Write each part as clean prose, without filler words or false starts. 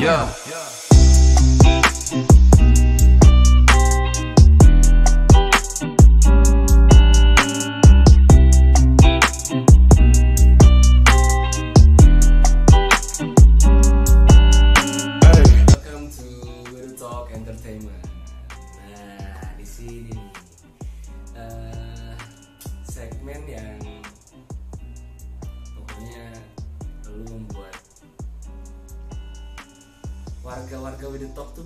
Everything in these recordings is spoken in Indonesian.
Yeah. Welcome to We'll Talk Entertainment. Nah, di sini nih segmen yang pokoknya perlu membuat warga-warga We'll Talk tuh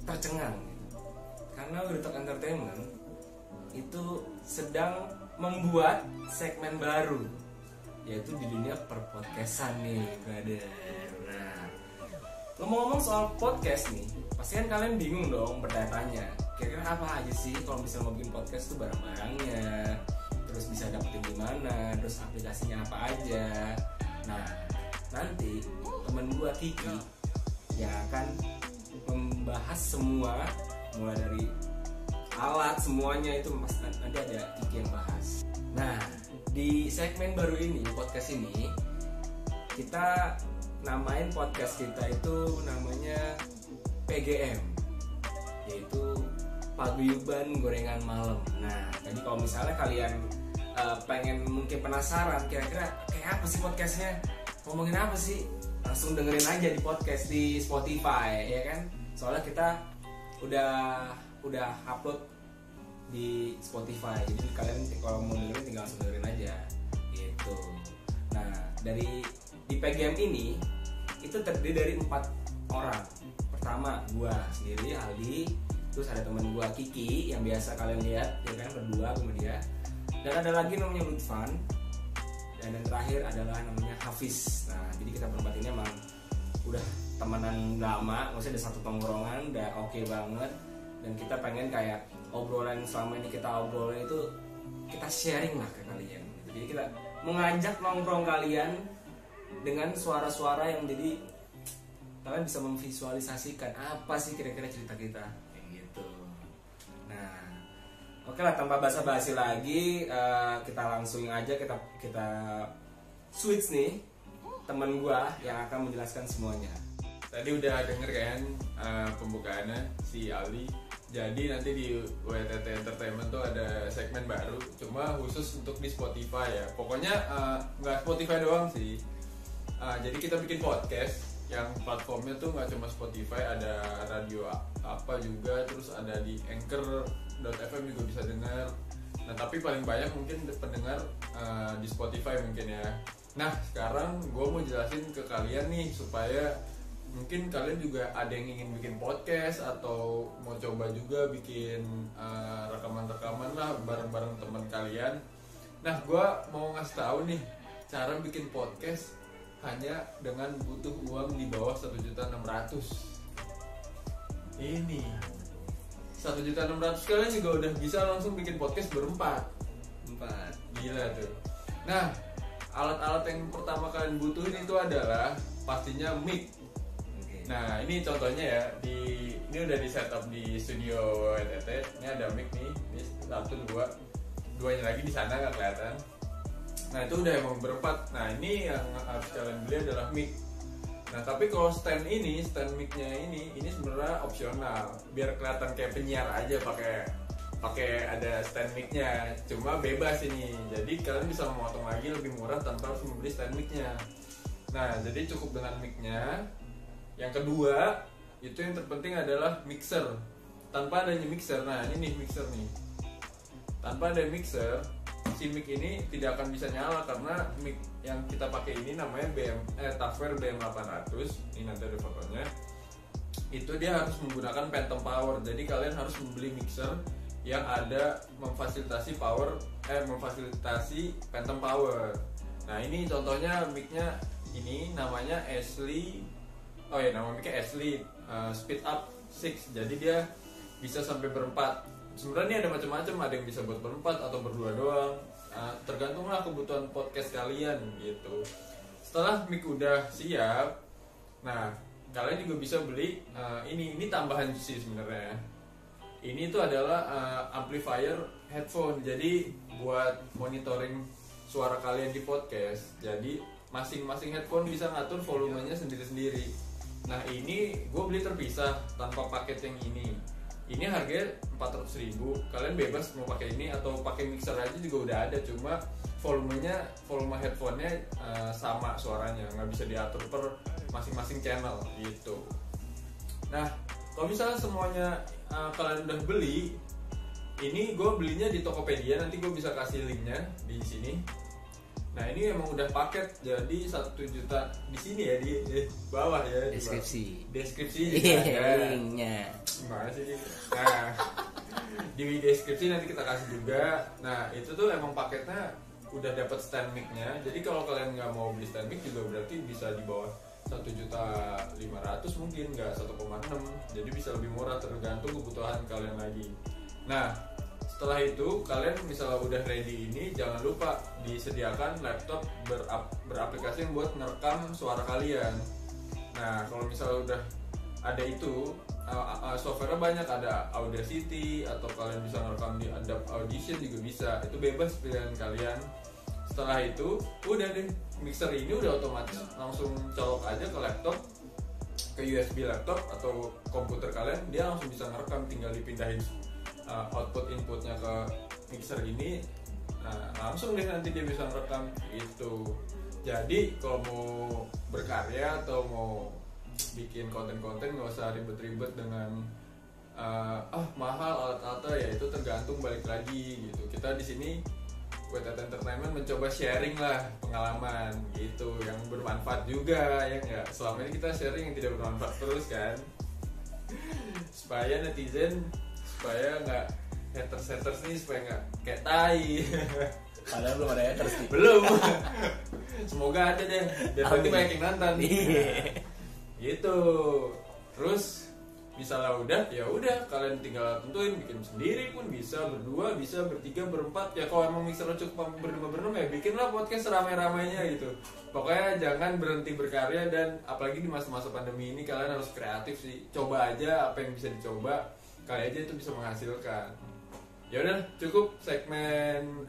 tercengang gitu. Karena We'll Talk Entertainment itu sedang membuat segmen baru, yaitu di dunia perpodcastan nih, brother. Nah, ngomong-ngomong soal podcast nih, pasti kan kalian bingung dong bertanya-tanya, kira-kira apa aja sih kalau misalnya mau bikin podcast tuh barang-barangnya, terus bisa dapetin di mana, terus aplikasinya apa aja. Nah, nanti temen gua Kiki yang akan membahas semua, mulai dari alat semuanya itu nanti ada Kiki yang bahas. Nah, di segmen baru ini, podcast ini, kita namain podcast kita itu namanya PGM, yaitu Paguyuban Gorengan Malam. Nah, jadi kalau misalnya kalian pengen mungkin penasaran kira-kira kayak apa sih podcastnya, ngomongin apa sih, langsung dengerin aja di podcast di Spotify, ya kan? Soalnya kita udah upload di Spotify, jadi kalian kalau mau dengerin tinggal langsung dengerin aja gitu. Nah, di PGM ini itu terdiri dari 4 orang. Pertama gua sendiri, Aldi, terus ada teman gua Kiki yang biasa kalian lihat, ya kan, berdua sama dia. Dan ada lagi namanya Lutfan. Dan yang terakhir adalah namanya Hafiz. Nah, jadi kita berempat ini emang udah temenan lama, maksudnya ada satu tongkrongan, udah oke banget. Dan kita pengen kayak obrolan selama ini kita obrolin itu kita sharing lah ke kalian. Jadi kita mengajak nongkrong kalian dengan suara-suara yang jadi kalian bisa memvisualisasikan apa sih kira-kira cerita kita kayak gitu. Nah, oke lah, tanpa basa-basi lagi, kita langsung aja kita switch nih teman gua yang akan menjelaskan semuanya. Tadi udah denger kan pembukaannya si Ali. Jadi nanti di WTT Entertainment tuh ada segmen baru, cuma khusus untuk di Spotify ya. Pokoknya nggak Spotify doang sih. Jadi kita bikin podcast yang platformnya tuh nggak cuma Spotify, ada radio apa juga, terus ada di Anchor.fm juga bisa dengar. Nah, tapi paling banyak mungkin pendengar di Spotify mungkin ya. Nah, sekarang gue mau jelasin ke kalian nih supaya mungkin kalian juga ada yang ingin bikin podcast atau mau coba juga bikin rekaman-rekaman lah bareng-bareng teman kalian. Nah, gue mau ngasih tahu nih cara bikin podcast hanya dengan butuh uang di bawah 1.600.000. Ini 1.600.000 kalian juga udah bisa langsung bikin podcast berempat. Gila tuh. Nah, alat-alat yang pertama kalian butuhin itu adalah pastinya mic. Nah, ini contohnya ya, ini udah di setup di studio WTT. Ini ada mic nih, ini 1, 2, duanya lagi di sana nggak kelihatan. Nah, itu udah emang berempat. Nah, ini yang harus kalian beli adalah mic. Nah, tapi kalau stand mic-nya ini sebenarnya opsional, biar kelihatan kayak penyiar aja pakai ada stand mic-nya. Cuma bebas ini, jadi kalian bisa memotong lagi lebih murah tanpa harus membeli stand mic-nya. Nah, jadi cukup dengan mic-nya. Yang kedua, itu yang terpenting adalah mixer. Tanpa adanya mixer, nah ini nih mixer nih. Tanpa ada mixer, si mic ini tidak akan bisa nyala karena mic yang kita pakai ini namanya Tafware BM800. Ini nanti ada fotonya. Itu dia harus menggunakan phantom power. Jadi kalian harus membeli mixer yang ada memfasilitasi phantom power. Nah, ini contohnya micnya ini namanya Ashley. Oh ya, nama mic-nya Ashley Speed Up 6. Jadi dia bisa sampai berempat. Sebenarnya ini ada macam-macam, ada yang bisa buat berempat atau berdua doang. Tergantunglah kebutuhan podcast kalian gitu. Setelah mic udah siap, nah kalian juga bisa beli ini tambahan sih sebenarnya. Ini tuh adalah amplifier headphone. Jadi buat monitoring suara kalian di podcast. Jadi masing-masing headphone bisa ngatur volumenya sendiri-sendiri. Nah ini gue beli terpisah tanpa paket yang ini. Ini harganya 400.000. Kalian bebas mau pakai ini atau pakai mixer aja juga udah ada. Cuma volume headphone-nya sama suaranya, nggak bisa diatur per masing-masing channel gitu. Nah kalau misalnya semuanya kalian udah beli, ini gue belinya di Tokopedia. Nanti gue bisa kasih linknya di sini. Nah ini emang udah paket, jadi 1 juta di sini ya, di bawah ya, deskripsi iya, linknya gimana sih. Nah di deskripsi nanti kita kasih juga. Nah itu tuh emang paketnya udah dapat stand mic-nya. Jadi kalau kalian nggak mau beli stand mic juga berarti bisa di bawah 1.500.000 mungkin, nggak 1,6. Jadi bisa lebih murah tergantung kebutuhan kalian lagi. Nah setelah itu kalian misalnya udah ready ini, jangan lupa disediakan laptop beraplikasi yang buat ngerekam suara kalian. Nah kalau misalnya udah ada itu, software banyak, ada Audacity atau kalian bisa ngerekam di Adobe Audition juga bisa. Itu bebas pilihan kalian. Setelah itu udah deh, mixer ini udah otomatis langsung colok aja ke laptop, ke USB laptop atau komputer kalian, dia langsung bisa ngerekam, tinggal dipindahin output inputnya ke mixer ini. Nah langsung deh nanti dia bisa ngerekam itu. Jadi kalau mau berkarya atau mau bikin konten-konten nggak usah ribet-ribet dengan mahal alat-alatnya, ya itu tergantung, balik lagi gitu. Kita di sini WTT Entertainment mencoba sharing lah pengalaman gitu yang bermanfaat juga, ya nggak. Selama ini kita sharing yang tidak bermanfaat terus kan, supaya netizen, supaya nggak haters nih, supaya nggak kayak tai. Padahal belum ada haters nih. Belum. Semoga ada deh, dan nanti banyak yang nonton. Gitu. Terus misalnya udah, ya udah kalian tinggal tentuin, bikin sendiri pun bisa, berdua bisa, bertiga, berempat. Ya kalau emang mixer cukup berdua ya bikinlah podcast ramai-ramainya gitu. Pokoknya jangan berhenti berkarya, dan apalagi di masa-masa pandemi ini kalian harus kreatif sih. Coba aja apa yang bisa dicoba, kali aja itu bisa menghasilkan. Ya udah, cukup segmen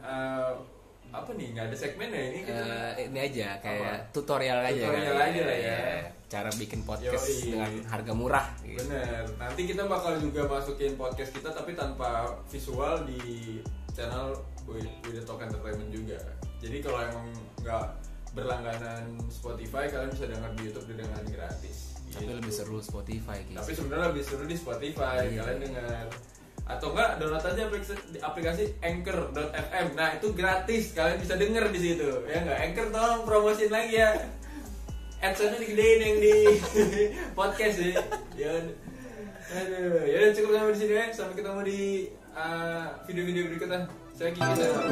apa nih, nggak ada segmen ya ini kita ini aja kayak tutorial aja lah ya, cara bikin podcast dengan harga murah gitu. Bener, nanti kita bakal juga masukin podcast kita tapi tanpa visual di channel We The Talk Entertainment juga. Jadi kalau emang nggak berlangganan Spotify, kalian bisa dengar di YouTube dengan gratis gitu. Tapi lebih seru Spotify gitu. Tapi sebenarnya lebih seru di Spotify, kalian dengar. Atau enggak, download aja aplikasi Anchor.fm. Nah itu gratis, kalian bisa denger di situ, ya nggak? Anchor tolong promosiin lagi ya. Adsense-nya digedein yang di podcast ya. Aduh, ya udah cukup sampai di sini ya. Sampai ketemu di video-video berikutnya. Saya Kiki, saya